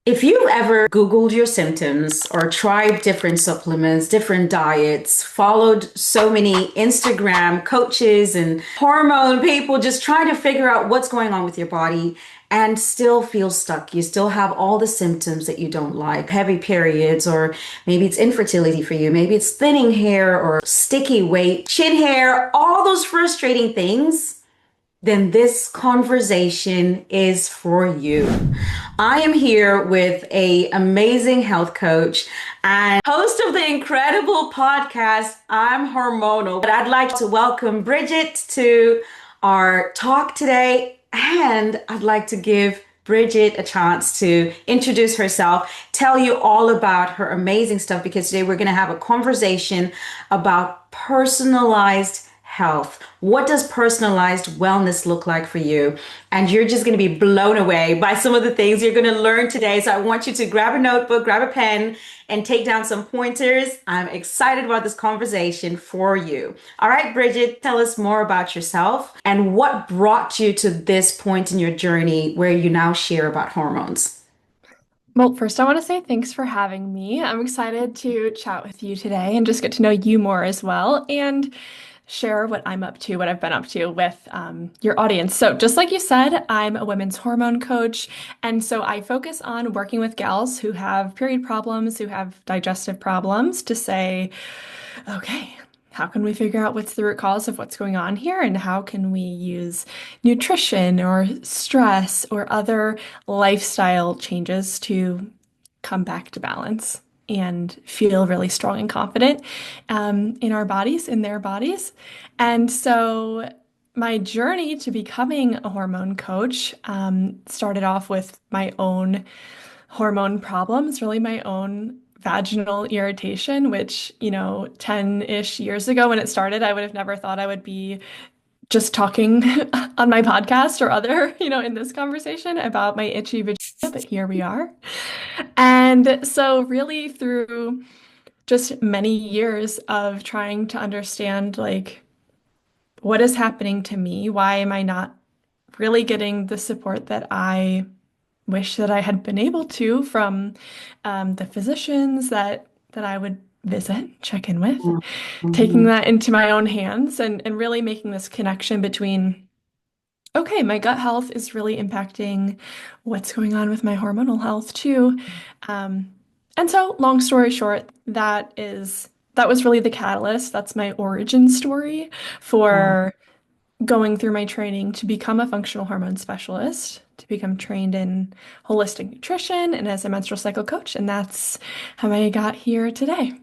If you've ever Googled your symptoms or tried different supplements, different diets, followed so many Instagram coaches and hormone people just trying to figure out what's going on with your body and still feel stuck, you still have all the symptoms that you don't like, heavy periods, or maybe it's infertility for you, maybe it's thinning hair or sticky weight, chin hair, all those frustrating things, then this conversation is for you. I am here with a amazing health coach and host of the incredible podcast, I'm Hormonal. But I'd like to welcome Bridget to our talk today, and I'd like to give Bridget a chance to introduce herself, tell you all about her amazing stuff, because today we're going to have a conversation about personalized health. What does personalized wellness look like for you? And you're just going to be blown away by some of the things you're going to learn today. So I want you to grab a notebook, grab a pen, and take down some pointers. I'm excited about this conversation for you. All right, Bridget, tell us more about yourself and what brought you to this point in your journey where you now share about hormones. Well, first, I want to say thanks for having me. I'm excited to chat with you today and just get to know you more as well and share what I'm up to, what I've been up to with your audience. So, just like you said, I'm a women's hormone coach. And so I focus on working with gals who have period problems, who have digestive problems to say, okay, how can we figure out what's the root cause of what's going on here? And how can we use nutrition or stress or other lifestyle changes to come back to balance and feel really strong and confident in our bodies, in their bodies? And so my journey to becoming a hormone coach started off with my own hormone problems, really my own vaginal irritation, which, 10-ish years ago when it started, I would have never thought I would be just talking on my podcast or other, in this conversation about my itchy vagina, but here we are. And so really through just many years of trying to understand like what is happening to me, why am I not really getting the support that I wish that I had been able to from the physicians that I would visit, check in with, taking Mhm. that into my own hands and really making this connection between, okay, my gut health is really impacting what's going on with my hormonal health too. Um, and so, long story short, that was really the catalyst. That's my origin story Wow. for going through my training to become a functional hormone specialist, to become trained in holistic nutrition and as a menstrual cycle coach. And that's how I got here today.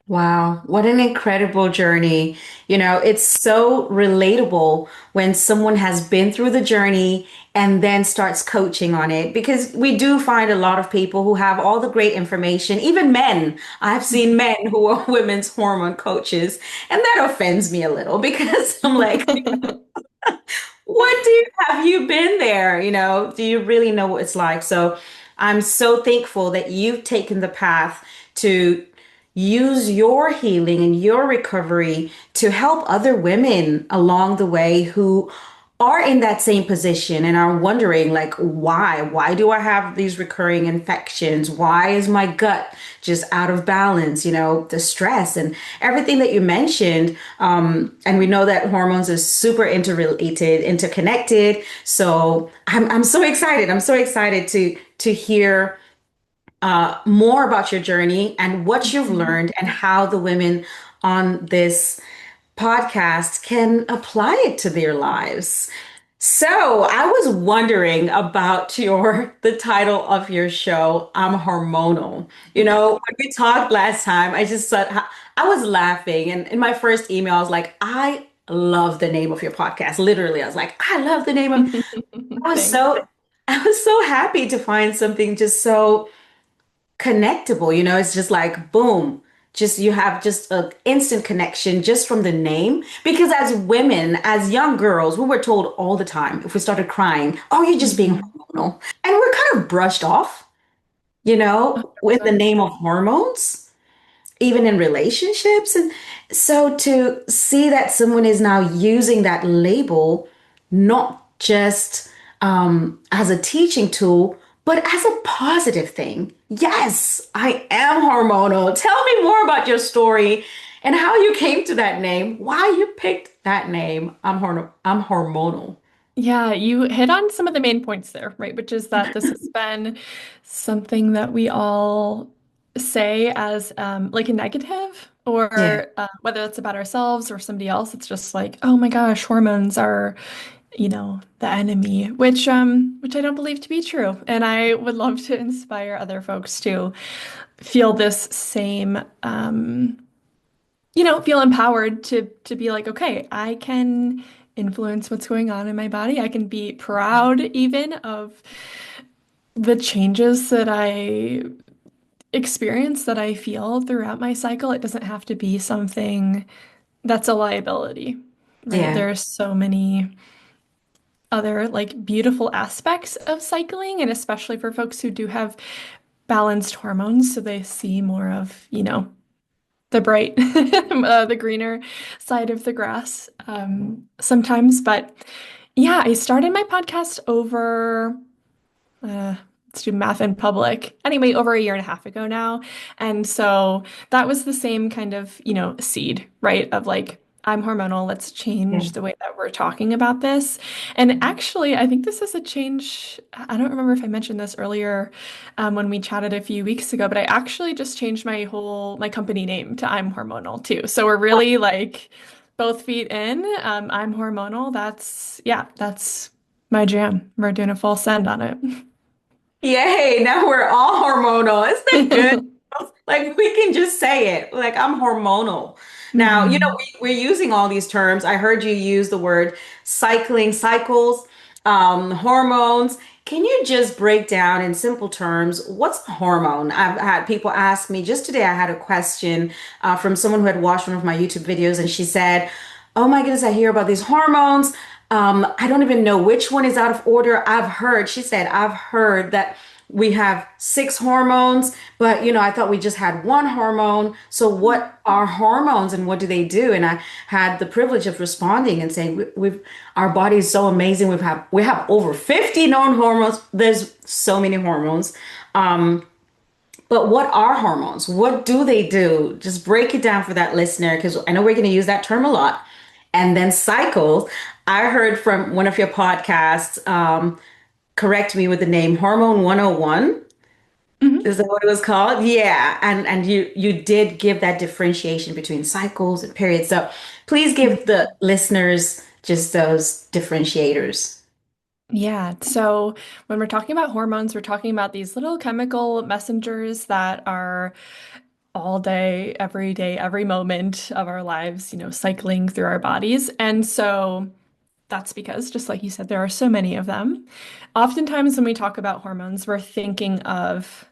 Wow, what an incredible journey. It's so relatable when someone has been through the journey and then starts coaching on it, because we do find a lot of people who have all the great information, even men. I've seen men who are women's hormone coaches, and that offends me a little because I'm like, what do you have you been there? Do you really know what it's like? So I'm so thankful that you've taken the path to use your healing and your recovery to help other women along the way who are in that same position and are wondering, like, why do I have these recurring infections? Why is my gut just out of balance? The stress and everything that you mentioned. And we know that hormones are super interrelated, interconnected. So I'm so excited. I'm so excited to hear more about your journey and what you've Mhm. learned and how the women on this podcast can apply it to their lives. So I was wondering about the title of your show, I'm Hormonal. When we talked last time, I just said, I was laughing. And in my first email, I was like, I love the name of your podcast. Literally, I was like, I love the name of, I was Thanks. so, I was so happy to find something just so connectable. It's just like boom, just you have just an instant connection just from the name. Because as women, as young girls, we were told all the time if we started crying, oh, you're just being Mhm. hormonal. And we're kind of brushed off, with the 100%. name of hormones, even in relationships. And so to see that someone is now using that label, not just as a teaching tool, But as a positive thing, yes, I am hormonal. Tell me more about your story and how you came to that name, why you picked that name. I'm hormonal. Yeah, you hit on some of the main points there, right? Which is that this has been something that we all say as like a negative, Yeah, or whether it's about ourselves or somebody else. It's just like, oh my gosh, hormones are, the enemy, which I don't believe to be true. And I would love to inspire other folks to feel this same, feel empowered to be like, okay, I can influence what's going on in my body. I can be proud even of the changes that I experience, that I feel throughout my cycle. It doesn't have to be something that's a liability, right? yeah, There's so many other like beautiful aspects of cycling, and especially for folks who do have balanced hormones, so they see more of, the bright, the greener side of the grass sometimes. But yeah, I started my podcast over, uh, let's do math in public. Anyway, over a year and a half ago now. And so that was the same kind of, seed, right? Of like, I'm hormonal. Let's yeah. change the way that we're talking about this. And actually, I think this is a change. I don't remember if I mentioned this earlier when we chatted a few weeks ago, but I actually just changed my company name to I'm Hormonal too. So we're really like both feet in. I'm hormonal. That's my jam. We're doing a full send on it. Yay, now we're all hormonal. Isn't that good? Like we can just say it. Like I'm hormonal. Now, Mhm. we're using all these terms. I heard you use the word cycling, cycles, hormones. Can you just break down in simple terms what's a hormone? I've had people ask me just today. I had a question from someone who had watched one of my YouTube videos, and she said, "Oh my goodness, I hear about these hormones. I don't even know which one is out of order. She said, I've heard that we have six hormones, but I thought we just had one hormone. So what are hormones and what do they do?" And I had the privilege of responding and saying, our body is so amazing. We have over 50 known hormones. There's so many hormones. But what are hormones? What do they do? Just break it down for that listener, because I know we're going to use that term a lot. And then cycles. I heard from one of your podcasts, correct me with the name Hormone 101. Mhm. Is that what it was called? Yeah. And you did give that differentiation between cycles and periods. So please give the listeners just those differentiators. Yeah. So when we're talking about hormones, we're talking about these little chemical messengers that are all day, every moment of our lives, cycling through our bodies. And so that's because, just like you said, there are so many of them. Oftentimes, when we talk about hormones, we're thinking of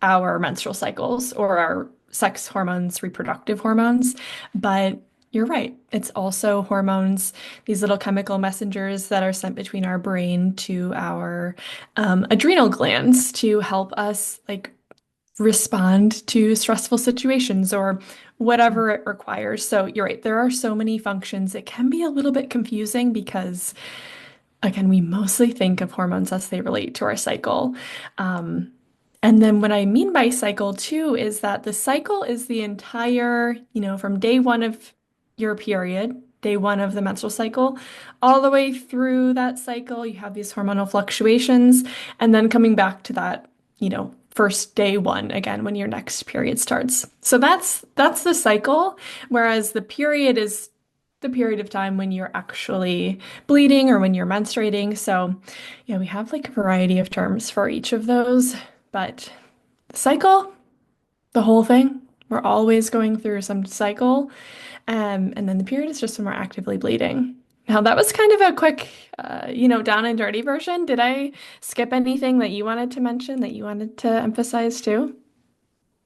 our menstrual cycles or our sex hormones, reproductive hormones. But you're right. It's also hormones, these little chemical messengers that are sent between our brain to our adrenal glands to help us like respond to stressful situations or whatever it requires. So you're right. There are so many functions. It can be a little bit confusing because, again, we mostly think of hormones as they relate to our cycle. Um, and then what I mean by cycle too is that the cycle is the entire, from day one of your period, day one of the menstrual cycle, all the way through that cycle, you have these hormonal fluctuations, and then coming back to that, first day one again when your next period starts. So that's the cycle, whereas the period is the period of time when you're actually bleeding or when you're menstruating. So, yeah, we have like a variety of terms for each of those, but the cycle, the whole thing, we're always going through some cycle. And then the period is just when we're actively bleeding. Now, that was kind of a quick, down and dirty version. Did I skip anything that you wanted to mention that you wanted to emphasize too?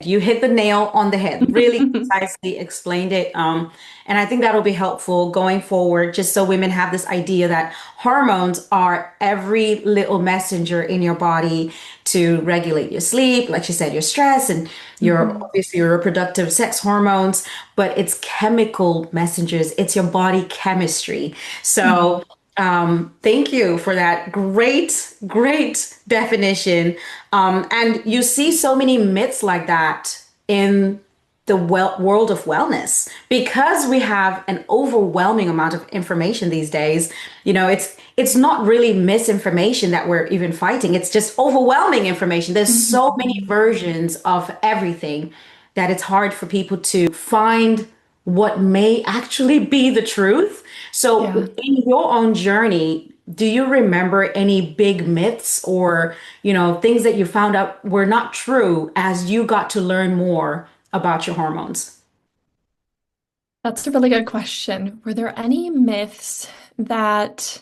You hit the nail on the head, really concisely explained it. And I think that'll be helpful going forward, just so women have this idea that hormones are every little messenger in your body to regulate your sleep, like you said, your stress and your Mhm. obviously your reproductive sex hormones, but it's chemical messengers, it's your body chemistry. So Mhm. Thank you for that great definition. And you see so many myths like that in the world of wellness because we have an overwhelming amount of information these days. It's not really misinformation that we're even fighting. It's just overwhelming information. There's so many Mhm. versions of everything that it's hard for people to find what may actually be the truth. So, Yeah. in your own journey, do you remember any big myths or, things that you found out were not true as you got to learn more about your hormones? That's a really good question. Were there any myths that,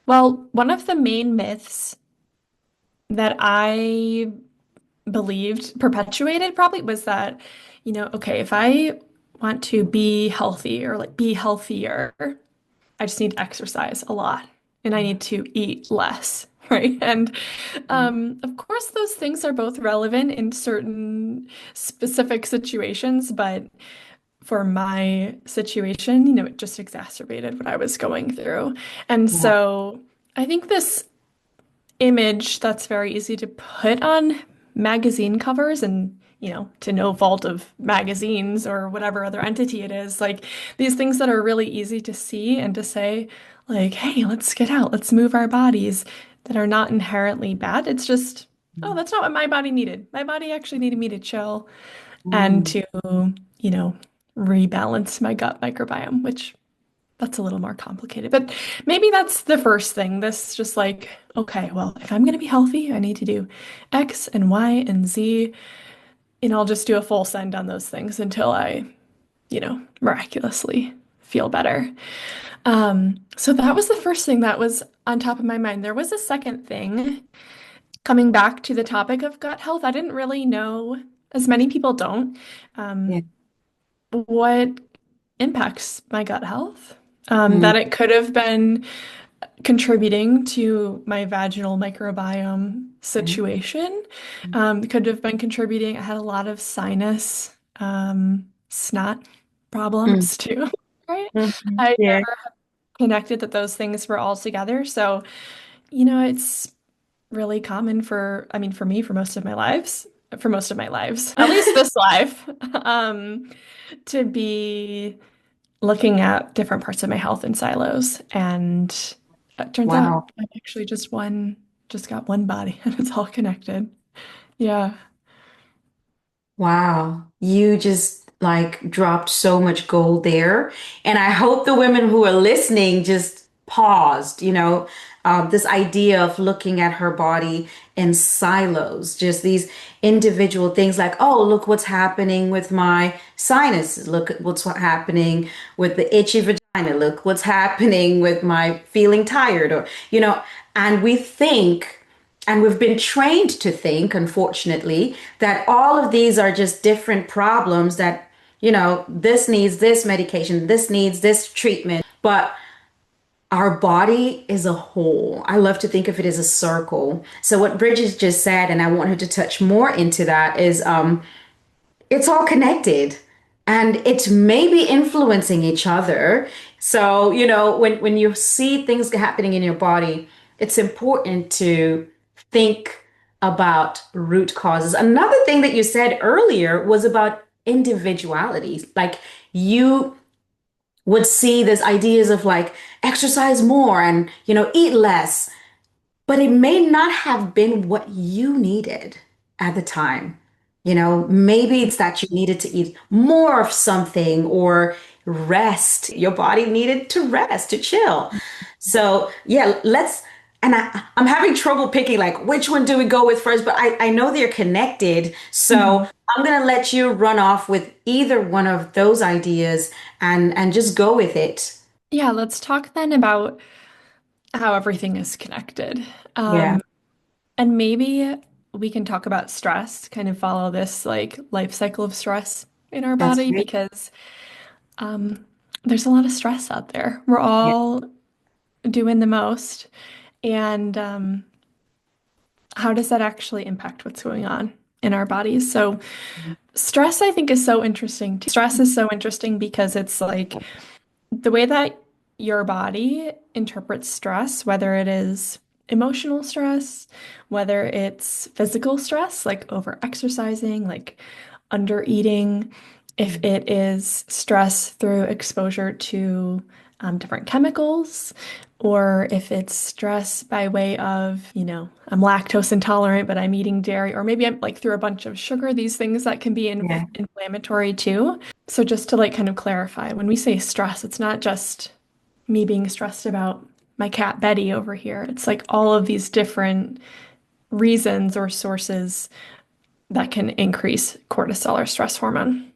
well, one of the main myths that I believed perpetuated probably was that, okay, if I want to be healthy or like be healthier, I just need to exercise a lot and I need to eat less, right? And of course, those things are both relevant in certain specific situations, but for my situation, it just exacerbated what I was going through. And Yeah. so I think this image that's very easy to put on magazine covers and to no fault of magazines or whatever other entity it is, like these things that are really easy to see and to say, like, hey, let's get out, let's move our bodies, that are not inherently bad. It's just, oh, that's not what my body needed. My body actually needed me to chill and Mm. to, you know, rebalance my gut microbiome, which that's a little more complicated. But maybe that's the first thing. This just like, okay, well, if I'm going to be healthy, I need to do X and Y and Z, and I'll just do a full send on those things until I, miraculously feel better. So that was the first thing that was on top of my mind. There was a second thing coming back to the topic of gut health. I didn't really know, as many people don't, Yeah. um, what impacts my gut health. Mm. That it could have been contributing to my vaginal microbiome Okay. situation. It could have been contributing. I had a lot of sinus, snot Mm. problems too, right? Mhm. I Yeah. never connected that those things were all together. So, it's really common I mean, for me, for most of my lives, at least this life, to be looking at different parts of my health in silos. And it turns out Wow. I'm actually just got one body and it's all connected. Yeah. Wow, you just like dropped so much gold there. And I hope the women who are listening just paused, this idea of looking at her body in silos, just these individual things like, oh, look what's happening with my sinuses. Look at what's happening with the itchy vagina. Look what's happening with my feeling tired and we think. And we've been trained to think, unfortunately, that all of these are just different problems that, this needs this medication, this needs this treatment. But our body is a whole. I love to think of it as a circle. So, what Bridget just said, and I want her to touch more into that, is it's all connected and it's maybe influencing each other. So, when you see things happening in your body, it's important to think about root causes. Another thing that you said earlier was about individuality. Like you would see these ideas of like exercise more and, eat less, but it may not have been what you needed at the time. Maybe it's that you needed to eat more of something or rest. Your body needed to rest, to chill. So, yeah, and I'm having trouble picking like which one do we go with first, but I know they're connected. So Mhm. I'm going to let you run off with either one of those ideas and just go with it. Yeah, let's talk then about how everything is connected. Yeah, Um, and maybe we can talk about stress, kind of follow this like life cycle of stress in our that's body great. because um, there's a lot of stress out there. We're Yeah. all doing the most. And how does that actually impact what's going on in our bodies? So, stress, I think, is so interesting. Stress is so interesting because it's like the way that your body interprets stress, whether it is emotional stress, whether it's physical stress, like over exercising, like under eating, if it is stress through exposure to different chemicals, or if it's stress by way of, I'm lactose intolerant, but I'm eating dairy, or maybe I'm like through a bunch of sugar, these things that can be Yeah. inflammatory too. So just to like kind of clarify, when we say stress, it's not just me being stressed about my cat Betty over here. It's like all of these different reasons or sources that can increase cortisol or stress hormone.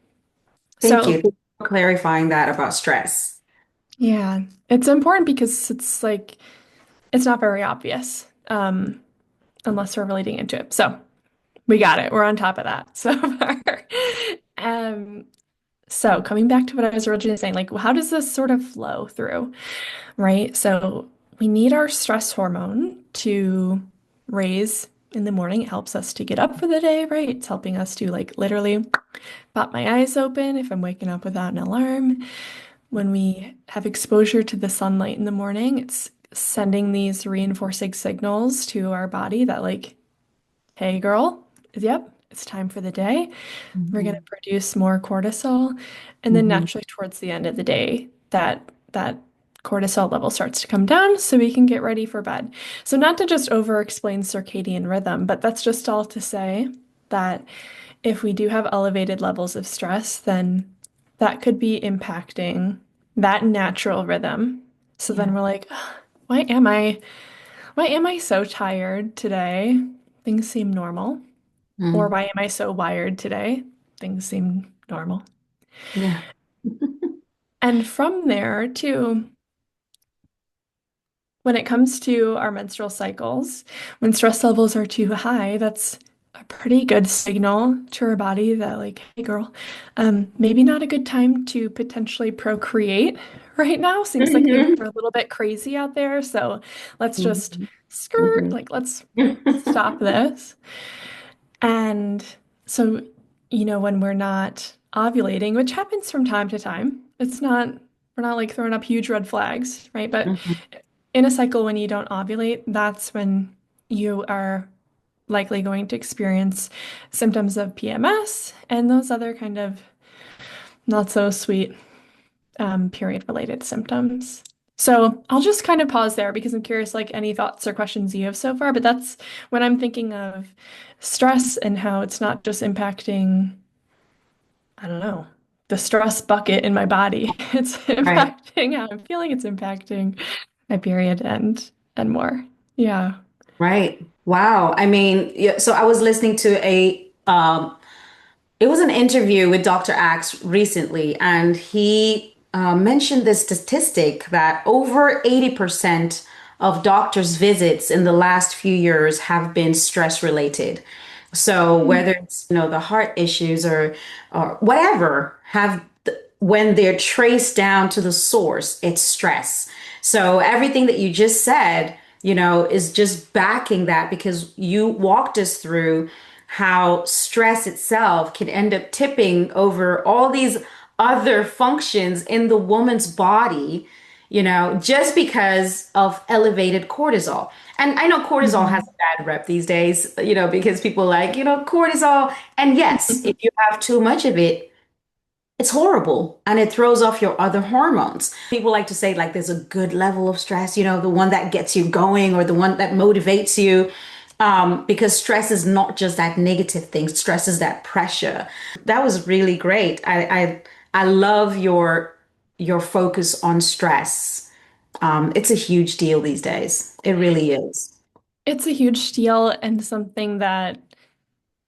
Thank So, you for clarifying that about stress. yeah, it's important because it's like it's not very obvious unless we're relating into it. So, we got it. We're on top of that so far. Um, so coming back to what I was originally saying, like, how does this sort of flow through, right? So we need our stress hormone to raise in the morning. It helps us to get up for the day, right? It's helping us to like literally pop my eyes open if I'm waking up without an alarm. When we have exposure to the sunlight in the morning, it's sending these reinforcing signals to our body that like, hey girl, yep, it's time for the day. We're going to Mhm. produce more cortisol. And then Mhm. naturally towards the end of the day, that cortisol level starts to come down so we can get ready for bed. So not to just over explain circadian rhythm, but that's just all to say that if we do have elevated levels of stress, then that could be impacting that natural rhythm. So then Yeah. we're like, "Ugh, why am I so tired today? Things seem normal." Or Mm. why am I so wired today? Things seem normal. Yeah. And from there, too, when it comes to our menstrual cycles, when stress levels are too high, that's a pretty good signal to our body that, like, hey, girl, maybe not a good time to potentially procreate right now. Seems like things Mhm. are a little bit crazy out there. So let's just Mhm. skirt, Mhm. like, let's stop this. And so, when we're not ovulating, which happens from time to time, we're not like throwing up huge red flags, right? But Mhm. in a cycle, when you don't ovulate, that's when you are likely going to experience symptoms of PMS and those other kind of not so sweet period related symptoms. So I'll just kind of pause there because I'm curious, like any thoughts or questions you have so far. But that's when I'm thinking of stress and how it's not just impacting, I don't know, the stress bucket in my body. It's Right. impacting how I'm feeling. It's impacting my period and more. Yeah. Right. Wow. I mean, yeah, so I was listening to it was an interview with Dr. Axe recently, and he mentioned this statistic that over 80% of doctors' visits in the last few years have been stress related. So whether it's, the heart issues or whatever, when they're traced down to the source, it's stress. So everything that you just said, is just backing that because you walked us through how stress itself can end up tipping over all these other functions in the woman's body, just because of elevated cortisol. And I know cortisol has Mhm. a bad rep these days, because people like, cortisol. And yes, if you have too much of it, it's horrible and it throws off your other hormones. People like to say, like, there's a good level of stress, the one that gets you going or the one that motivates you. Because stress is not just that negative thing, stress is that pressure. That was really great. I love your focus on stress. It's a huge deal these days. It really is. It's a huge deal and something that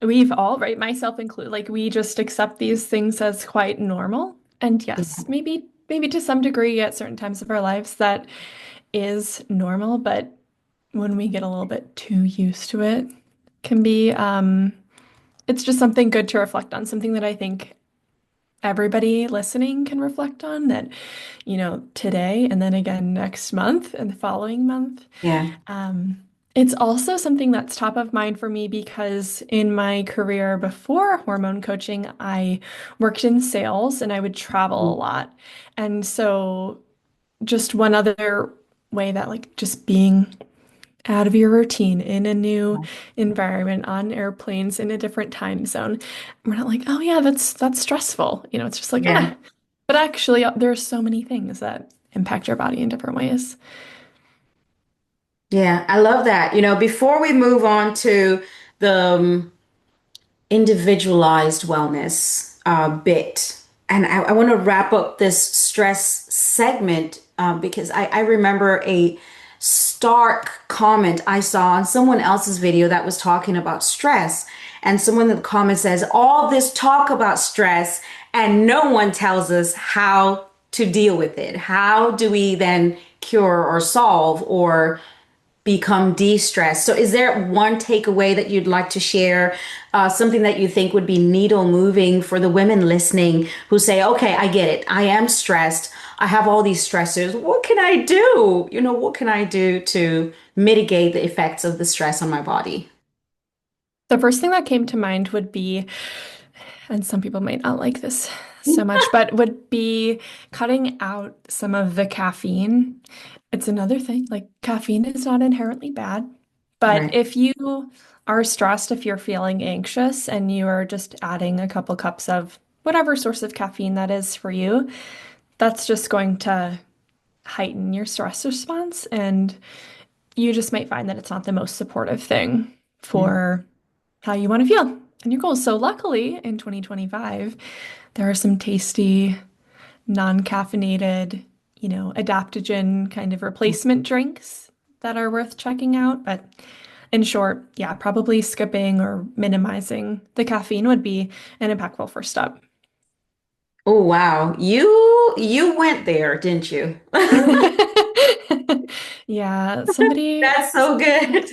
we've all, right, myself included, like we just accept these things as quite normal. And yes, maybe to some degree at certain times of our lives that is normal, but when we get a little bit too used to it, can be it's just something good to reflect on, something that I think everybody listening can reflect on that, today and then again next month and the following month. Yeah. Um, it's also something that's top of mind for me because in my career before hormone coaching, I worked in sales and I would travel a lot. And so just one other way that like just being out of your routine in a new environment on airplanes in a different time zone. We're not like, oh yeah, that's stressful. It's just like, Yeah. but actually there's so many things that impact your body in different ways. Yeah, I love that. Before we move on to the individualized wellness bit, and I want to wrap up this stress segment because I remember a stark comment I saw on someone else's video that was talking about stress. And someone in the comments says, all this talk about stress, and no one tells us how to deal with it. How do we then cure or solve or become de-stressed? So is there one takeaway that you'd like to share, something that you think would be needle moving for the women listening who say, okay, I get it. I am stressed. I have all these stressors. What can I do? What can I do to mitigate the effects of the stress on my body? The first thing that came to mind would be, and some people might not like this so much, but would be cutting out some of the caffeine. It's another thing, like caffeine is not inherently bad, but Right. if you are stressed, if you're feeling anxious and you are just adding a couple cups of whatever source of caffeine that is for you, that's just going to heighten your stress response. And you just might find that it's not the most supportive thing Yeah. for how you want to feel and your goals. So luckily in 2025, there are some tasty, non-caffeinated, adaptogen kind of replacement drinks that are worth checking out. But in short, yeah, probably skipping or minimizing the caffeine would be an impactful first step. Oh, wow. You went there, didn't you? Yeah, somebody. That's so good.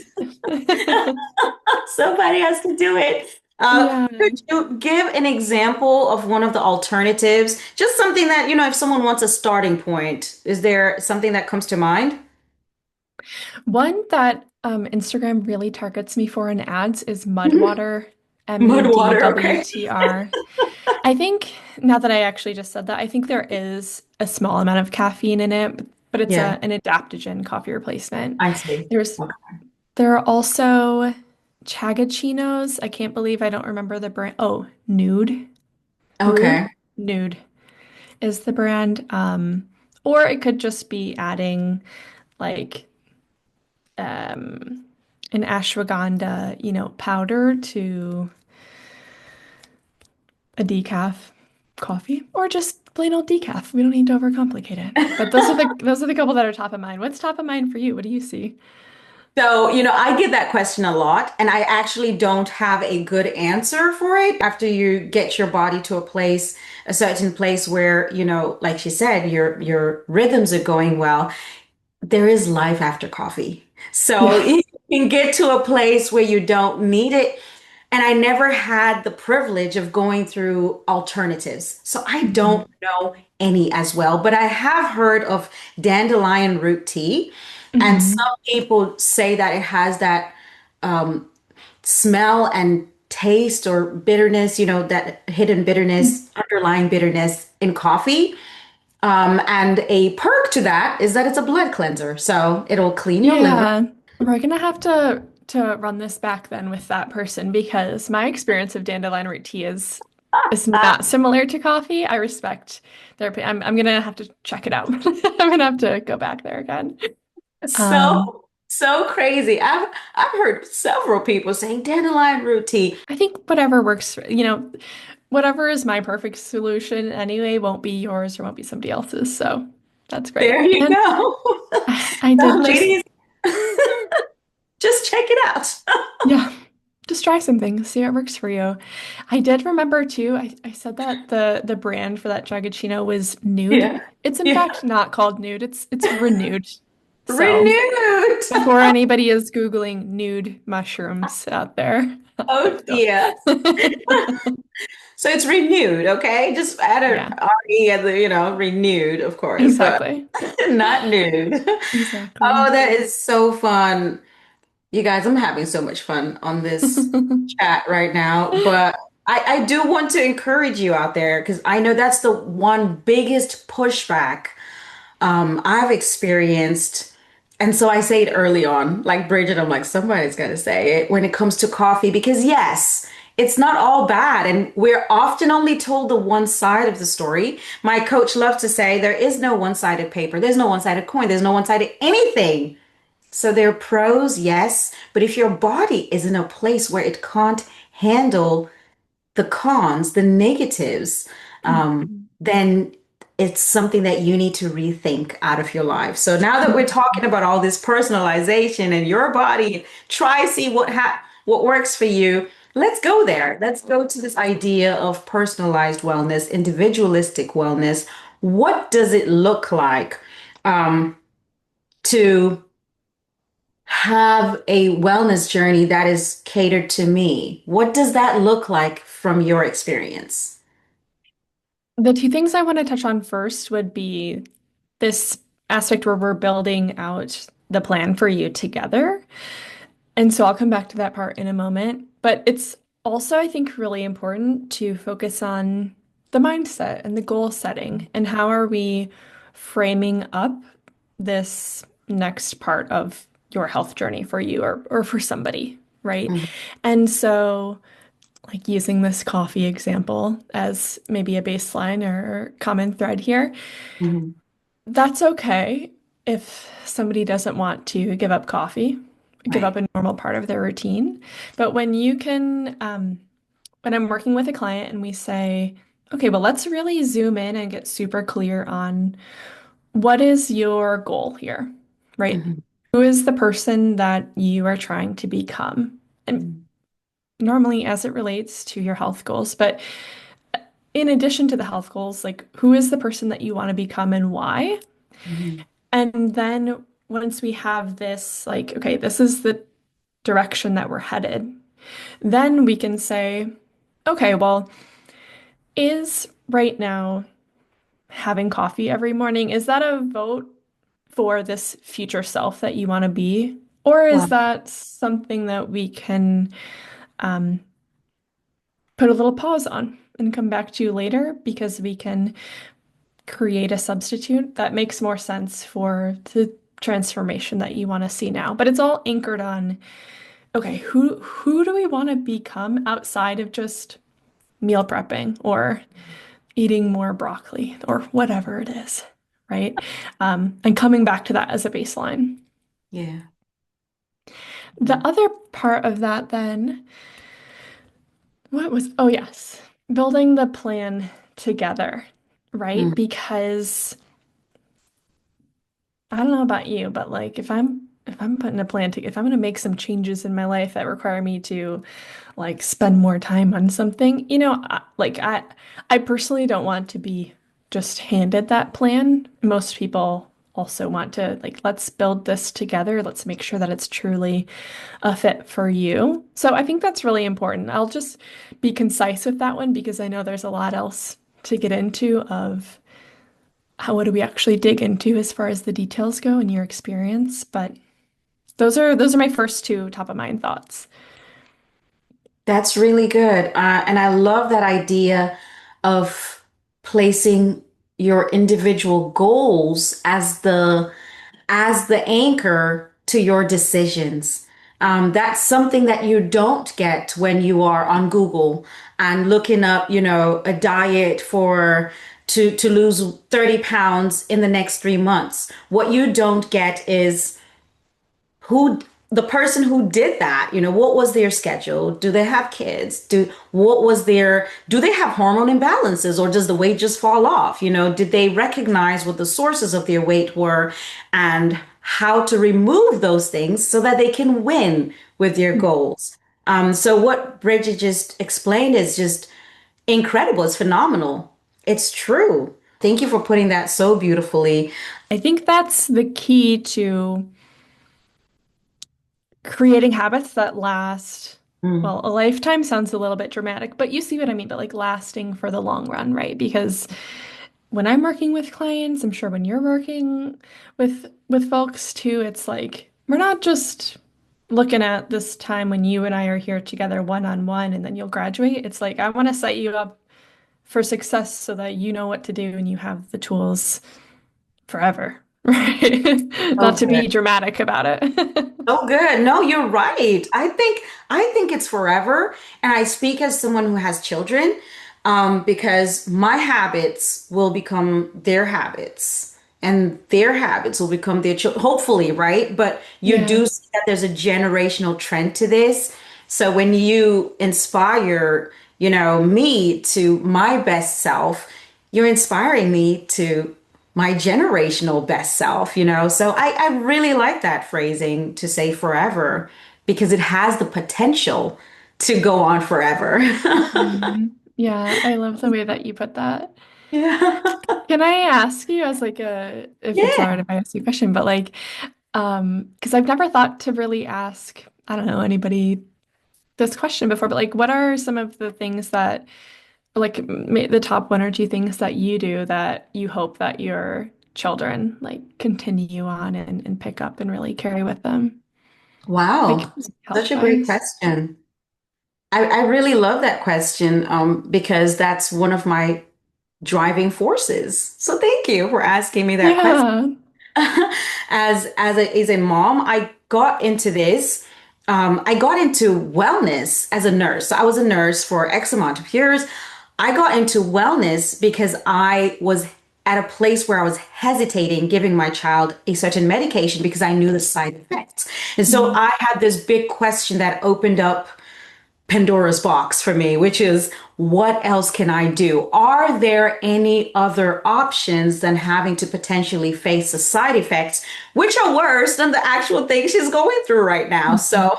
Somebody has to do it. Yeah. Could you give an example of one of the alternatives? Just something that, if someone wants a starting point, is there something that comes to mind? One that Instagram really targets me for in ads is mud water, Mud water, okay. MUDWTR. I think now that I actually just said that, I think there is a small amount of caffeine in it, but it's Yeah, an adaptogen coffee replacement. I see. There's Okay. there are also chagachinos. I can't believe I don't remember the brand. Oh, Nude. Rude. Okay. Nude is the brand. Or it could just be adding like um an ashwagandha, powder to a decaf coffee or just plain old decaf. We don't need to overcomplicate it. But those are the couple that are top of mind. What's top of mind for you? What do you see? So, I get that question a lot, and I actually don't have a good answer for it. After you get your body to a certain place where, like she said, your rhythms are going well, there is life after coffee. So Yeah. you can get to a place where you don't need it. And I never had the privilege of going through alternatives. So I Mhm. don't know any as well, but I have heard of dandelion root tea. And some Mhm. people say that it has that um, smell and taste or bitterness, that hidden bitterness, underlying bitterness in coffee. And a perk to that is that it's a blood cleanser. So it'll clean your liver. Yeah, we're gonna have to run this back then with that person because my experience of dandelion root tea is not similar to coffee. I respect their opinion. I'm gonna have to check it out. I'm gonna have to go back there again. Um, So crazy. I've heard several people saying dandelion root tea. I think whatever works, whatever is my perfect solution anyway won't be yours or won't be somebody else's. So that's There great. you And go. I So did just ladies, just check it out. Yeah, just try some things, see what works for you. I did remember too, I said that the brand for that Dragachino was Nude. Yeah. It's in Yeah. fact not called Nude, it's Renewed. So Renewed. before anybody is Googling nude mushrooms out there, Oh don't. dear. So it's renewed, okay? Just add Yeah, a RE at the, renewed, of course, but exactly. not nude. Oh, Exactly. that is so fun. You guys, I'm having so much fun on this chat right now, but I do want to encourage you out there because I know that's the one biggest pushback I've experienced, and so I say it early on, like Bridget, I'm like, somebody's got to say it when it comes to coffee, because yes, it's not all bad. And we're often only told the one side of the story. My coach loves to say there is no one-sided paper, there's no one-sided coin, there's no one-sided anything. So there are pros, yes, but if your body is in a place where it can't handle the cons, the negatives, then it's something that you need to rethink out of your life. So now that we're talking about all this personalization and your body, try see what works for you. Let's go there. Let's go to this idea of personalized wellness, individualistic wellness. What does it look like to have a wellness journey that is catered to me? What does that look like from your experience? The two things I want to touch on first would be this aspect where we're building out the plan for you together. And so I'll come back to that part in a moment. But it's also, I think, really important to focus on the mindset and the goal setting and how are we framing up this next part of your health journey for you or for somebody, right? Mhm, And so, like using this coffee example as maybe a baseline or common thread here, mhm, that's okay if somebody doesn't want to give up coffee, give up right. a normal part of their routine. But when you can, when I'm working with a client and we say, okay, well, let's really zoom in and get super clear on what is your goal here, right? Mhm, Who is the person that you are trying to become? And mhm, normally, as it relates to your health goals, but in addition to the health goals, like who is the person that you want to become and why? mhm, And then once we have this, like, okay, this is the direction that we're headed, then we can say, okay, well, is right now having coffee every morning, is that a vote for this future self that you want to be? Or is wow. that something that we can um, put a little pause on and come back to later because we can create a substitute that makes more sense for the transformation that you want to see now. But it's all anchored on, okay, who do we want to become outside of just meal prepping or eating more broccoli or whatever it is, right? And coming back to that as a baseline. Yeah. The other part of that then, oh yes, building the plan together, right? Mm, Because I don't know about you, but like if I'm putting a plan to if I'm going to make some changes in my life that require me to like spend more time on something, I personally don't want to be just handed that plan. Most people also want to like let's build this together. Let's make sure that it's truly a fit for you. So I think that's really important. I'll just be concise with that one because I know there's a lot else to get into of what do we actually dig into as far as the details go in your experience, but those are my first two top of mind thoughts. that's really good. And I love that idea of placing your individual goals as the anchor to your decisions. That's something that you don't get when you are on Google and looking up, a diet to lose 30 pounds in the next 3 months. What you don't get is who the person who did that, what was their schedule? Do they have kids? Do they have hormone imbalances, or does the weight just fall off? Did they recognize what the sources of their weight were and how to remove those things so that they can win with their goals? So what Bridget just explained is just incredible. It's phenomenal. It's true. Thank you for putting that so beautifully. I think that's the key to creating habits that last. Mm, Well, a lifetime sounds a little bit dramatic, but you see what I mean, but like lasting for the long run, right? Because when I'm working with clients, I'm sure when you're working with folks too, it's like we're not just looking at this time when you and I are here together one on one and then you'll graduate. It's like I want to set you up for success so that you know what to do and you have the tools forever, right? So Not to good. be dramatic about it. So good. No, you're right. I think it's forever. And I speak as someone who has children, because my habits will become their habits. And their habits will become their children, hopefully, right? But you Yeah. do see that there's a generational trend to this. So when you inspire, me to my best self, you're inspiring me to my generational best self. So I really like that phrasing to say forever because it has the potential to go on forever. Mhm. Yeah, I love the way that you put that. Yeah. Can I ask you as like if it's all right Yeah. if I ask you a question, but like, because I've never thought to really ask, I don't know, anybody this question before, but like, what are some of the things that, like, the top one or two things that you do that you hope that your children like continue on and pick up and really carry with them, like Wow. health Such a great wise? question. I really love that question, because that's one of my driving forces. So thank you for asking me that question. Yeah. As a mom, I got into this. I got into wellness as a nurse. So I was a nurse for X amount of years. I got into wellness because I was at a place where I was hesitating giving my child a certain medication because I knew the side effects. And so Mm. I had this big question that opened up Pandora's box for me, which is what else can I do? Are there any other options than having to potentially face the side effects, which are worse than the actual thing she's going through right now? Mhm. So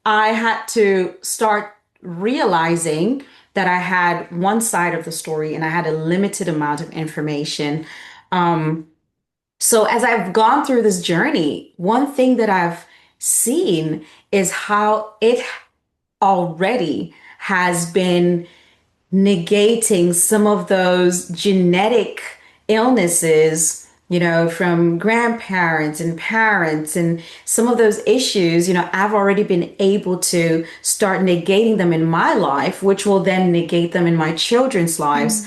I had to start realizing that I had one side of the story and I had a limited amount of information. So as I've gone through this journey, one thing that I've seen is how it already has been negating some of those genetic illnesses, from grandparents and parents, and some of those issues, I've already been able to start negating them in my life, which will then negate them in my children's lives.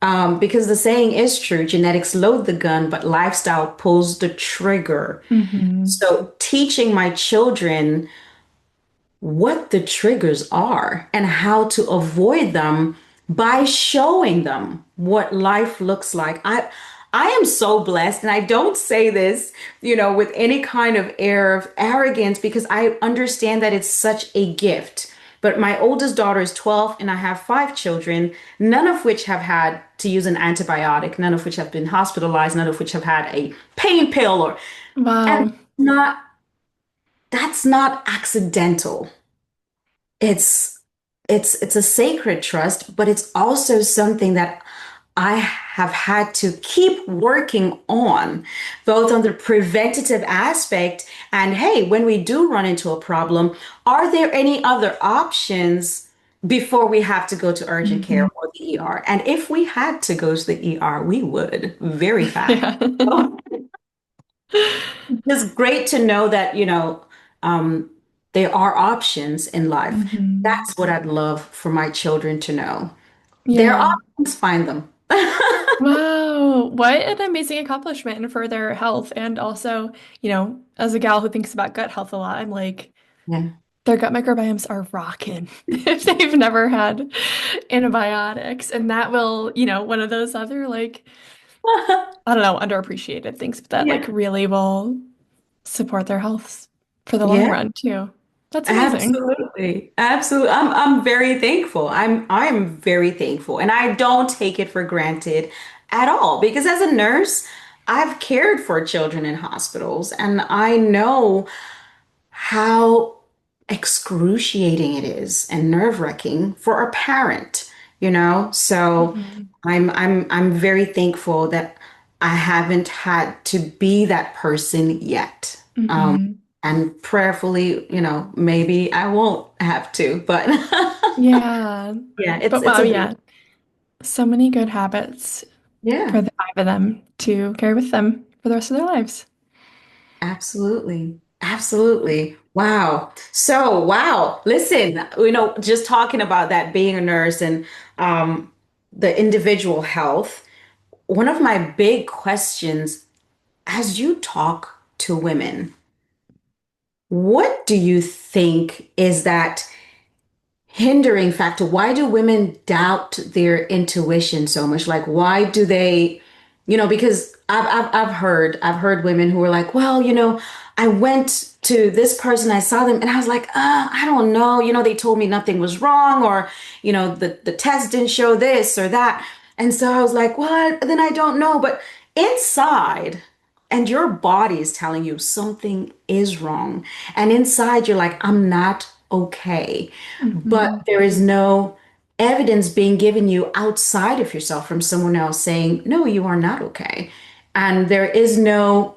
Mm. Because the saying is true, genetics load the gun, but lifestyle pulls the trigger. Mhm. So teaching my children what the triggers are and how to avoid them by showing them what life looks like. I am so blessed, and I don't say this, with any kind of air of arrogance because I understand that it's such a gift. But my oldest daughter is 12 and I have five children, none of which have had to use an antibiotic, none of which have been hospitalized, none of which have had a pain pill or and Wow. not that's not accidental. It's it's it's a sacred trust, but it's also something that I have had to keep working on, both on the preventative aspect and hey, when we do run into a problem, are there any other options before we have to go to urgent care Mhm. or the ER? And if we had to go to the ER, we would very fast. Yeah. It's great to know that, um, there are options in life. Mhm. That's what I'd love for my children to know. There are Yeah. options, find them. Wow. What an amazing accomplishment for their health. And also, as a gal who thinks about gut health a lot, I'm like, Yeah. their gut microbiomes are rocking if they've never had antibiotics. And that will, one of those other like, I don't know, underappreciated things that like Yeah. really will support their health for the long Yeah. run too. That's amazing. Absolutely. Absolutely. I'm very thankful. I'm very thankful. And I don't take it for granted at all because as a nurse, I've cared for children in hospitals and I know how excruciating it is and nerve-wracking for a parent, So Mhm. I'm very thankful that I haven't had to be that person yet. Mhm. And prayerfully, maybe I won't have to, but Yeah. yeah, But it's wow, a yeah. So many good habits yeah. for the five of them to carry with them for the rest of their lives. Absolutely. Absolutely. Wow. So, wow. Listen, just talking about that being a nurse and the individual health, one of my big questions as you talk to women, what do you think is that hindering factor? Why do women doubt their intuition so much? Like, why do they, because I've heard women who are like, well, I went to this person, I saw them, and I was like, I don't know, they told me nothing was wrong, or, the test didn't show this or that. And so I was like, what? Then I don't know. But inside, and your body is telling you something is wrong. And inside, you're like, I'm not okay. But Mhm. there is no evidence being given you outside of yourself from someone else saying, no, you are not okay. And there is no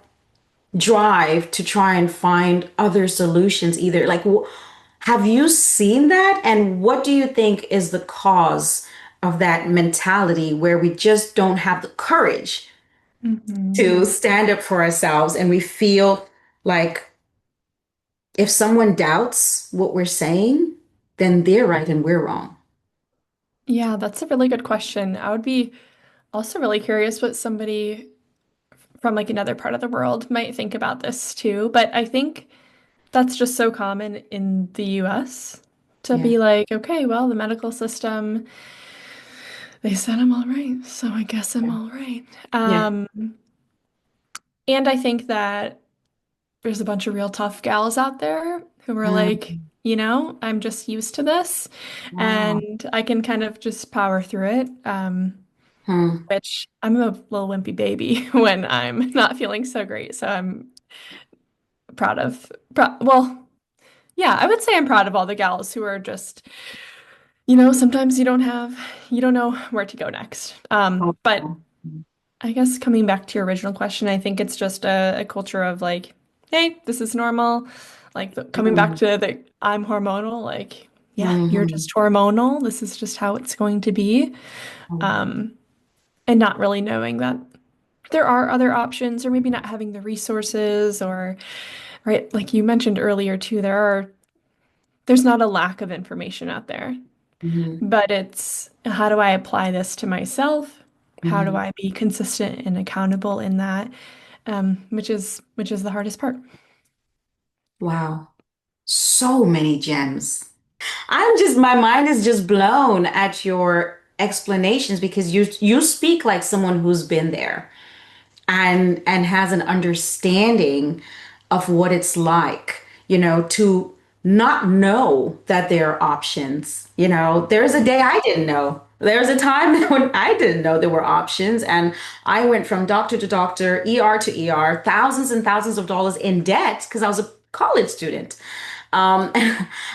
drive to try and find other solutions either. Like, have you seen that? And what do you think is the cause of that mentality where we just don't have the courage Mhm. to stand up for ourselves and we feel like if someone doubts what we're saying, then they're right and we're wrong? Yeah, that's a really good question. I would be also really curious what somebody from like another part of the world might think about this too. But I think that's just so common in the US to Yeah. be like, okay, well, the medical system, they said I'm all right, so I guess I'm Yeah. all right. Yeah. And I think that there's a bunch of real tough gals out there who are like, Mm, I'm just used to this wow. and I can kind of just power through it. Hmm. Which I'm a little wimpy baby when I'm not feeling so great. So I'm proud of, well, yeah, I would say I'm proud of all the gals who are just, sometimes you don't know where to go next. Oh, But oh. I guess coming back to your original question, I think it's just a culture of like, hey, this is normal. Like coming back Mm, to the I'm hormonal, like, yeah, you're mhm. just hormonal. This is just how it's going to be. Um, and not really knowing that there are other options or maybe not having the resources or right, like you mentioned earlier too, there's not a lack of information out there. Mhm, But it's how do I apply this to myself? How do mhm. I be consistent and accountable in that? Which is the hardest part. Wow. So many gems. My mind is just blown at your explanations because you speak like someone who's been there and has an understanding of what it's like, to not know that there are options. There's a day I didn't know. There's a time when I didn't know there were options, and I went from doctor to doctor, ER to ER, thousands and thousands of dollars in debt because I was a college student. Um,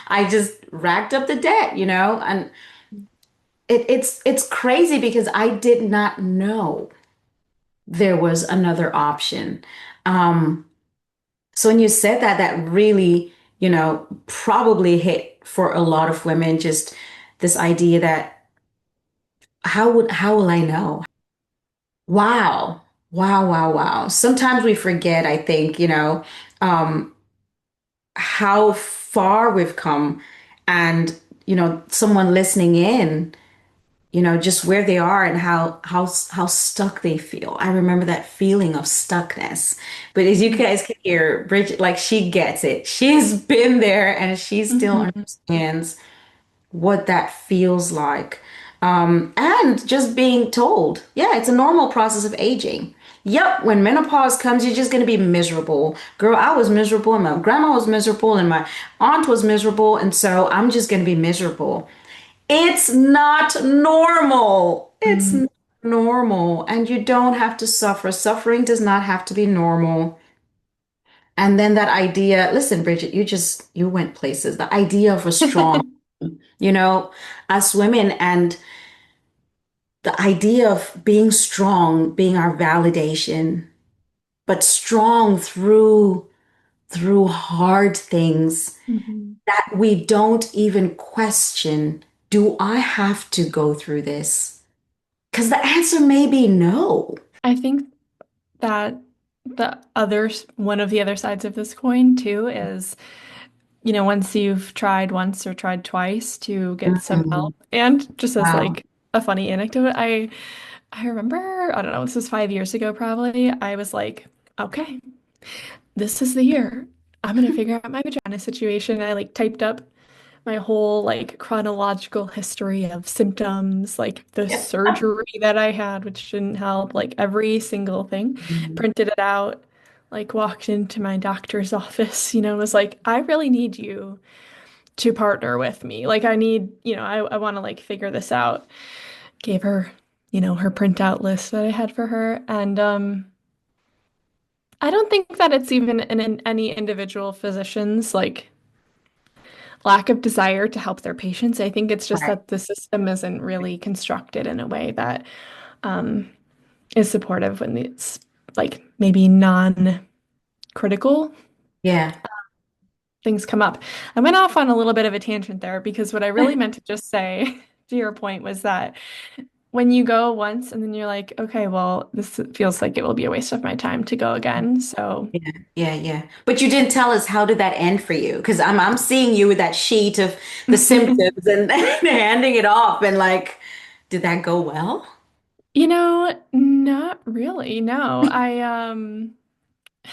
I just racked up the debt, and it's crazy because I did not know there was another option. Um, so when you said that, that really, probably hit for a lot of women, just this idea that how will I know? Wow. Wow, wow, wow. Sometimes we forget, I think, um, how far we've come and, someone listening in, just where they are and how stuck they feel. I remember that feeling of stuckness. But as you guys can hear, Bridget, like she gets it. She's been there and she still Mhm. understands what that feels like. And just being told, yeah, it's a normal process of aging. Yep, when menopause comes, you're just going to be miserable. Girl, I was miserable, and my grandma was miserable, and my aunt was miserable, and so I'm just going to be miserable. It's not normal. It's Mm. not normal. And you don't have to suffer. Suffering does not have to be normal. And then that idea, listen, Bridget, you went places. The idea of a strong, you know, us women and the idea of being strong, being our validation, but strong through hard things Mhm. that we don't even question. Do I have to go through this? Because the answer may be no. I think that one of the other sides of this coin too is, once you've tried once or tried twice to get some Mhm. help. And just as Wow. like a funny anecdote, I remember, I don't know, this was 5 years ago probably. I was like okay, this is the year. I'm gonna figure out my vagina situation. I like typed up my whole like chronological history of symptoms, like the Yeah. surgery that I had, which didn't help, like every single thing, Mhm. printed it out, like walked into my doctor's office, was like, I really need you to partner with me. Like I need, I want to like figure this out. Gave her, her printout list that I had for her. And I don't think that it's even in any individual physician's like lack of desire to help their patients. I think it's just Right. that the system isn't really constructed in a way that um, is supportive when it's like maybe non-critical Yeah. things come up. I went off on a little bit of a tangent there because what I really meant to just say to your point was that when you go once and then you're like, okay, well, this feels like it will be a waste of my time to go again. So, Yeah, yeah, yeah. But you didn't tell us how did that end for you? Because I'm seeing you with that sheet of the symptoms and handing it off and like, did that go well? not really. No,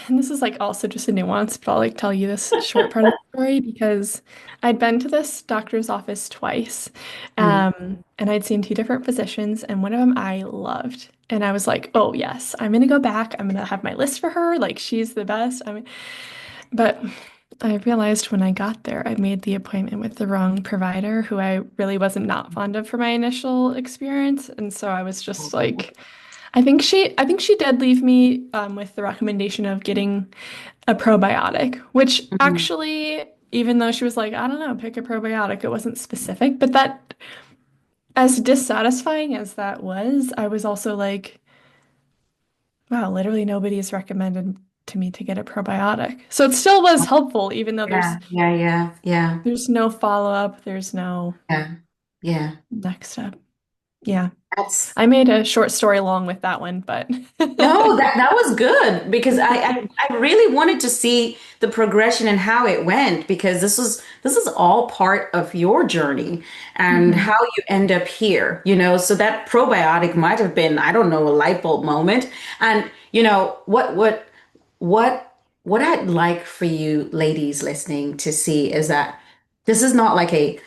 and this is like also just a nuance, but I'll like tell you this short part of the story because I'd been to this doctor's office twice, Mm. and I'd seen two different physicians, and one of them I loved, and I was like, oh yes, I'm gonna go back. I'm gonna have my list for her. Like she's the best. But I realized when I got there, I made the appointment with the wrong provider, who I really wasn't not fond of for my initial experience, and so I was just like. I think she did leave me with the recommendation of getting a probiotic, which Mhm. actually, even though she was like, I don't know, pick a probiotic, it wasn't specific. But that, as dissatisfying as that was, I was also like, wow, literally nobody has recommended to me to get a probiotic. So it still was helpful, even though there's Yeah, yeah, yeah, yeah, there's no follow-up, there's no yeah, yeah. next step. Yeah. That's I made a short story long with that one, but no, that was good because I really wanted to see the progression and how it went because this is all part of your journey and Mhm. how you end up here, So that probiotic might have been, I don't know, a light bulb moment. And what I'd like for you ladies listening to see is that this is not like a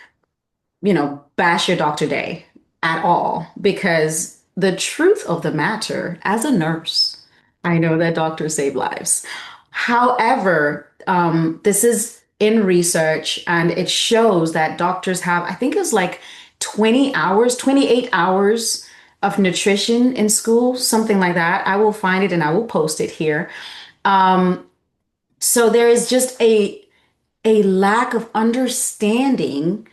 bash your doctor day at all because the truth of the matter, as a nurse, I know that doctors save lives. However, this is in research and it shows that doctors have, I think it's like 20 hours, 28 hours of nutrition in school, something like that. I will find it and I will post it here. Um, so there is just a lack of understanding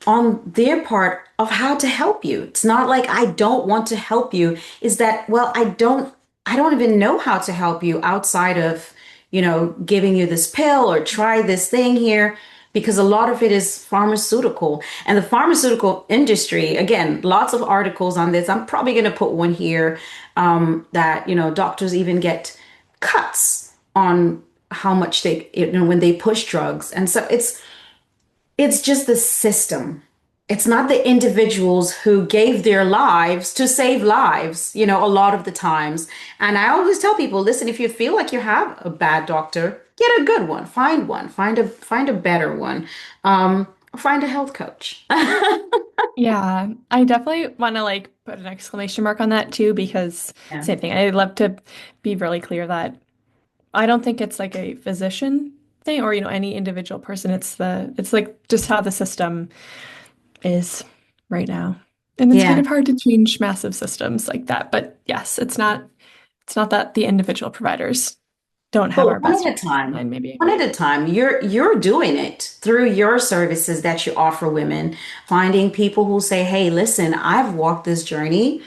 on their part of how to help you. It's not like I don't want to help you. Is that, well, I don't even know how to help you outside of, giving you this pill or try this thing here because a lot of it is pharmaceutical. And the pharmaceutical industry, again, lots of articles on this. I'm probably going to put one here that, doctors even get cuts on how much they, when they push drugs. And so it's just the system. It's not the individuals who gave their lives to save lives, a lot of the times. And I always tell people, listen, if you feel like you have a bad doctor, get a good one. Find one. Find a better one. Find a health coach. Yeah, I definitely want to like put an exclamation mark on that too, because Yeah. same thing. I'd love to be really clear that I don't think it's like a physician thing or, any individual person. It's like just how the system is right now. And it's kind Yeah. of hard to change massive systems like that. But yes, it's not that the individual providers don't have our But one best at a interests in time. mind, maybe. One at a time. You're doing it through your services that you offer women, finding people who say, "Hey, listen, I've walked this journey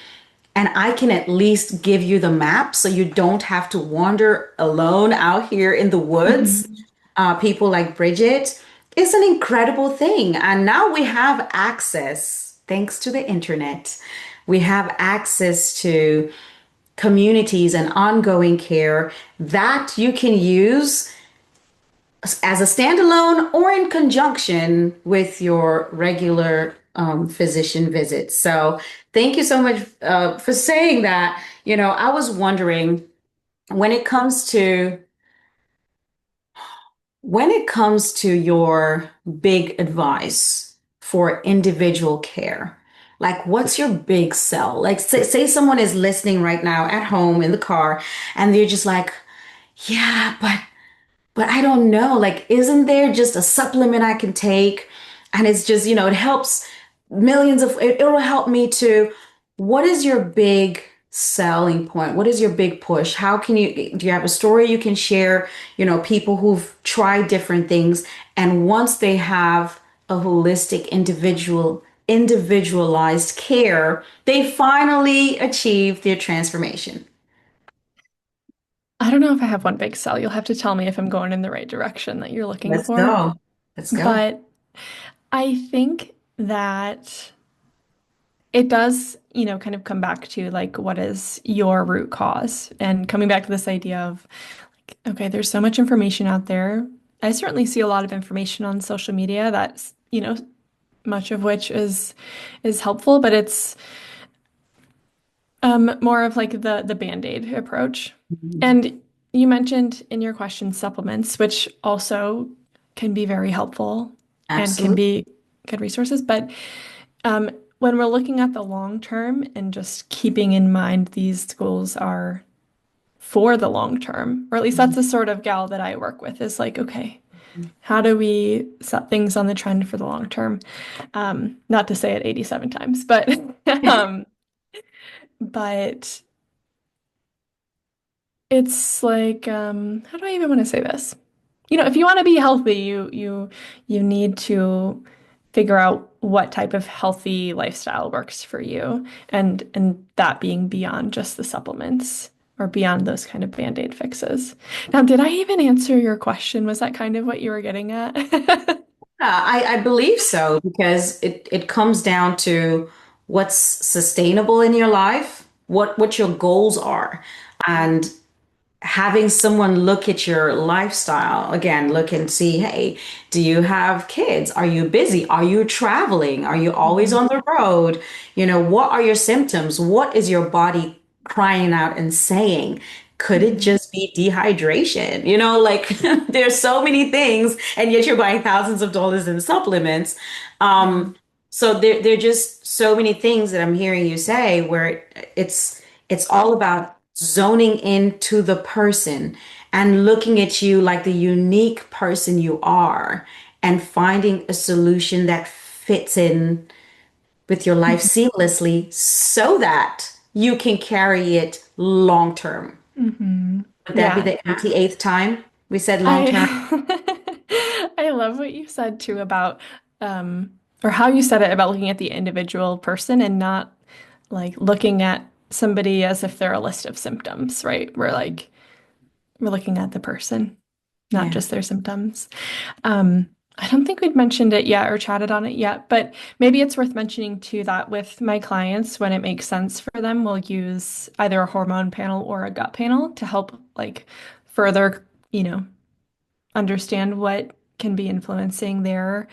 and I can at least give you the map so you don't have to wander alone out here in the woods." Mhm. People like Bridget, it's an incredible thing. And now we have access, thanks to the internet, we have access to communities and ongoing care that you can use as a standalone or in conjunction with your regular physician visits. So, thank you so much for saying that. I was wondering. when it comes to when it comes to your big advice for individual care, like what's your big sell? Like say someone is listening right now at home in the car and they're just like, yeah, but I don't know. Like, isn't there just a supplement I can take? And it's just, it helps it'll help me to, what is your big selling point? What is your big push? Do you have a story you can share? People who've tried different things. And once they have a holistic, individualized care, they finally achieve their transformation. I don't know if I have one big sell. You'll have to tell me if I'm going in the right direction that you're looking Let's for. go. Let's go. But I think that it does, kind of come back to like, what is your root cause? And coming back to this idea of, like, okay, there's so much information out there. I certainly see a lot of information on social media that's, much of which is helpful, but it's more of like the Band-Aid approach. Mhm. And you mentioned in your question supplements, which also can be very helpful and can Absolutely. be good resources. But um, when we're looking at the long term and just keeping in mind these goals are for the long term, or at least that's the sort of gal that I work with, is like, okay, how do we set things on the trend for the long term? Not to say it 87 times, but um, but it's like, how do I even want to say this? If you want to be healthy, you need to figure out what type of healthy lifestyle works for you, and that being beyond just the supplements or beyond those kind of Band-Aid fixes. Now, did I even answer your question? Was that kind of what you were getting at? I believe so because it comes down to what's sustainable in your life, what your goals are, and having someone look at your lifestyle again, look and see, hey, do you have kids? Are you busy? Are you traveling? Are you always Mhm. on the road? What are your symptoms? What is your body crying out and saying? Could it Mhm. just be dehydration? Like there's so many things, and yet you're buying thousands of dollars in supplements. Yeah. So there are just so many things that I'm hearing you say where it's all about zoning into the person and looking at you like the unique person you are and finding a solution that fits in with your life seamlessly so that you can carry it long term. Hmm. Would that be Yeah. the 88th time we said long term? I I love what you said too about or how you said it about looking at the individual person and not like looking at somebody as if they're a list of symptoms, right? We're looking at the person, not Yeah. just their symptoms. Um, I don't think we'd mentioned it yet or chatted on it yet, but maybe it's worth mentioning too that with my clients, when it makes sense for them, we'll use either a hormone panel or a gut panel to help like further, understand what can be influencing their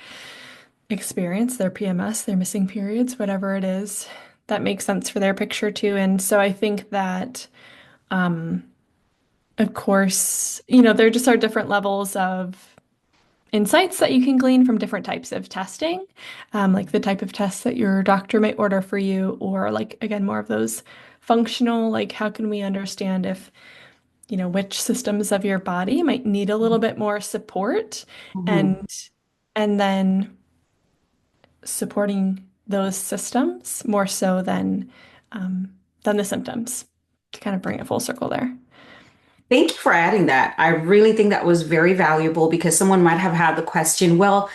experience, their PMS, their missing periods, whatever it is that makes sense for their picture too. And so I think that, of course, there just are different levels of insights that you can glean from different types of testing, like the type of tests that your doctor might order for you, or like, again, more of those functional, like how can we understand if, which systems of your body might need a little bit more support Mhm. and and then supporting those systems more so than the symptoms to kind of bring it full circle there. Thank you for adding that. I really think that was very valuable because someone might have had the question, well,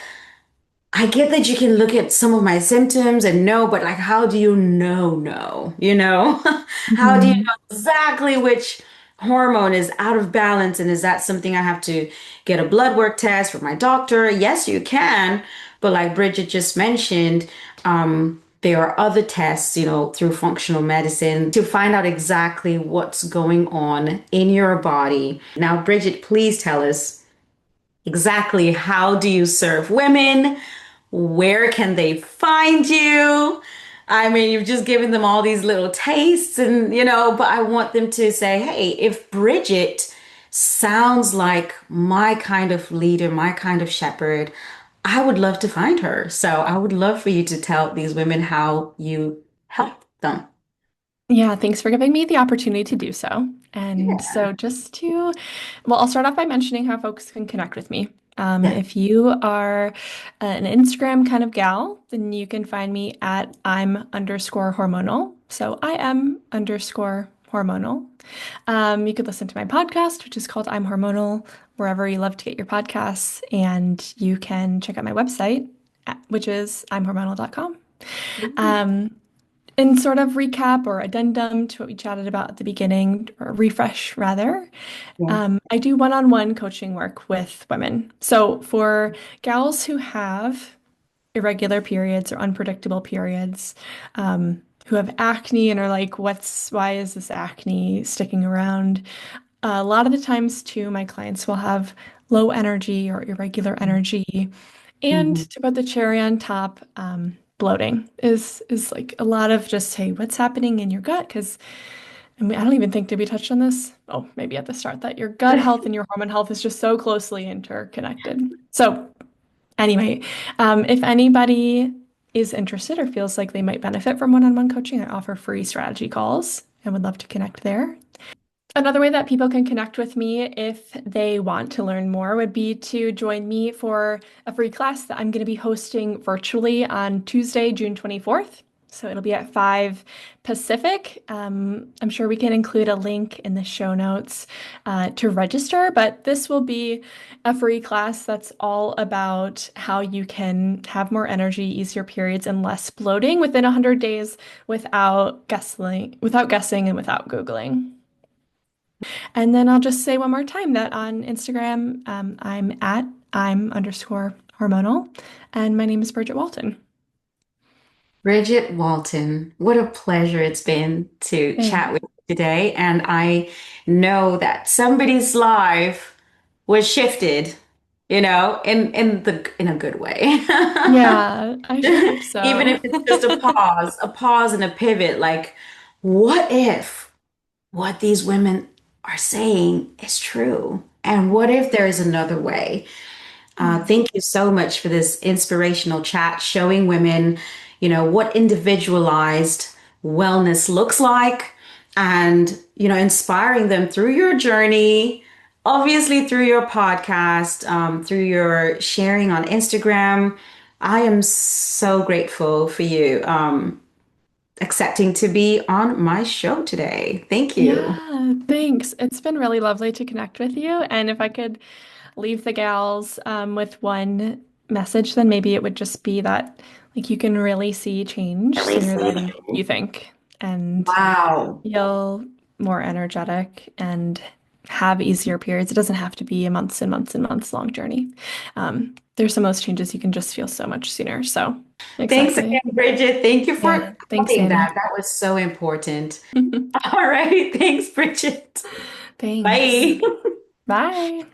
I get that you can look at some of my symptoms and know, but like, how do you know? How do you Mhm. know exactly which hormone is out of balance? And is that something I have to get a blood work test from my doctor? Yes, you can. But like Bridget just mentioned, there are other tests, through functional medicine to find out exactly what's going on in your body. Now, Bridget, please tell us exactly how do you serve women? Where can they find you? I mean, you've just given them all these little tastes and, but I want them to say, hey, if Bridget sounds like my kind of leader, my kind of shepherd, I would love to find her. So I would love for you to tell these women how you help them. Yeah, thanks for giving me the opportunity to do so. And Yeah. so, well, I'll start off by mentioning how folks can connect with me. Yeah. If you are an Instagram kind of gal, then you can find me at I'm_hormonal. So I am_hormonal. You could listen to my podcast, which is called I'm Hormonal, wherever you love to get your podcasts. And you can check out my website, which is imhormonal.com. Um, and sort of recap or addendum to what we chatted about at the beginning, or refresh rather. Yeah. I do one-on-one coaching work with women. So for gals who have irregular periods or unpredictable periods, who have acne and are like, why is this acne sticking around? A lot of the times too, my clients will have low energy or irregular energy. And Mhm. to put the cherry on top, bloating is like a lot of just, hey, what's happening in your gut? Because I don't even think, did we touch on this? Oh, maybe at the start, that your gut health and your hormone health is just so closely interconnected. So anyway, if anybody is interested or feels like they might benefit from one-on-one coaching, I offer free strategy calls and would love to connect there. Another way that people can connect with me if they want to learn more would be to join me for a free class that I'm going to be hosting virtually on Tuesday, June 24th. So it'll be at 5 Pacific. I'm sure we can include a link in the show notes to register, but this will be a free class that's all about how you can have more energy, easier periods, and less bloating within 100 days without guessing and without Googling. And then I'll just say one more time that on Instagram, I'm at I'm_hormonal, and my name is Bridget Walton. Bridget Walton, what a pleasure it's been to chat Thanks. with you today. And I know that somebody's life was shifted, in a good way. Yeah, I sure hope Even if so. it's just a pause and a pivot, like, what if what these women are saying is true? And what if there is another way? Mm. Thank you so much for this inspirational chat, showing women, what individualized wellness looks like and, inspiring them through your journey, obviously through your podcast, through your sharing on Instagram. I am so grateful for you accepting to be on my show today. Thank you. Yeah, thanks. It's been really lovely to connect with you. And if I could leave the gals with one message, then maybe it would just be that like you can really see change sooner than you think and Wow. feel more energetic and have easier periods. It doesn't have to be a months and months and months long journey. There's some of those changes you can just feel so much sooner. So Thanks again, exactly. Bridget. Thank you for Yeah. Thanks, adding Sammy. that. That was so important. All right. Thanks, Bridget. Thanks. Bye. Bye.